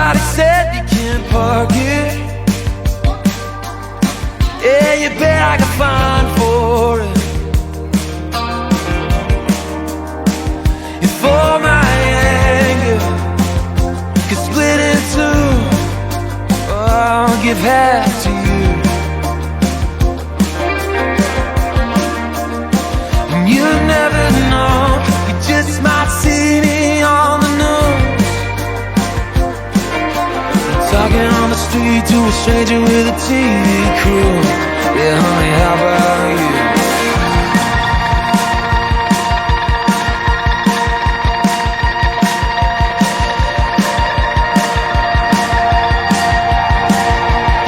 Somebody said you can't park it. Yeah, you bet I got fined for it. And for my anger could split in two, I'll give half to you. And you never know, you just might see me on the news, talking on the street to a stranger with a TV crew. Yeah, honey, how about you?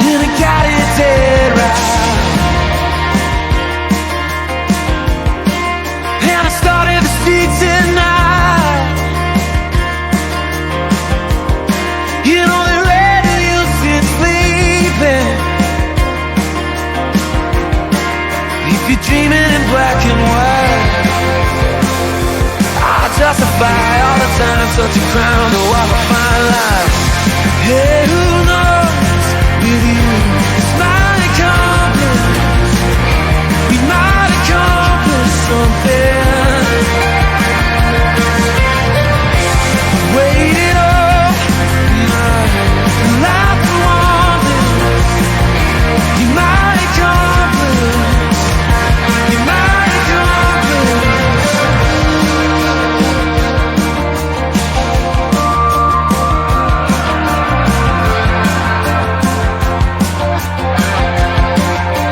And I got it dead right, and I started the streets at night. You know the radio's been sleeping. If you're dreaming in black and white, I'll justify all the time such a crown to walk a fine line. Hey, who knows with you, it's my accomplice. We might accomplish something. Waited all night, life for wonders. You might accomplish. You might accomplish.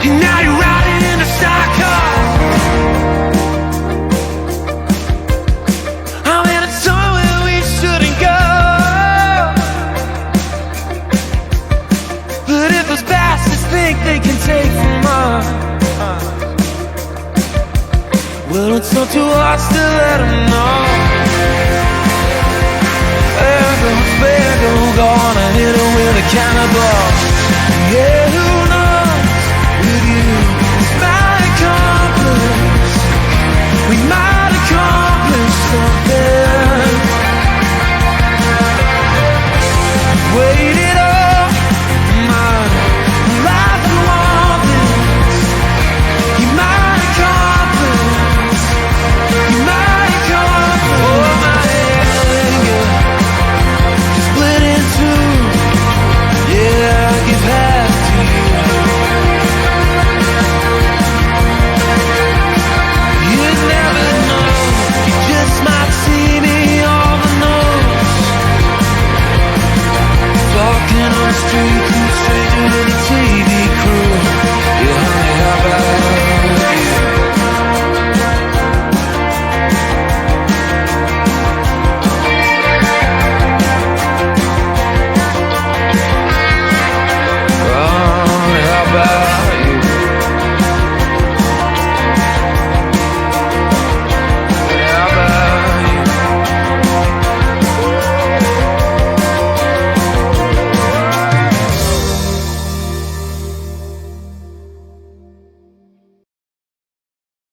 And now you're riding in a stock car. I'm in a zone where we shouldn't go. But if those bastards think they can take from us, well, it's not too hard to let them know. There goes, gonna hit her with a cannonball.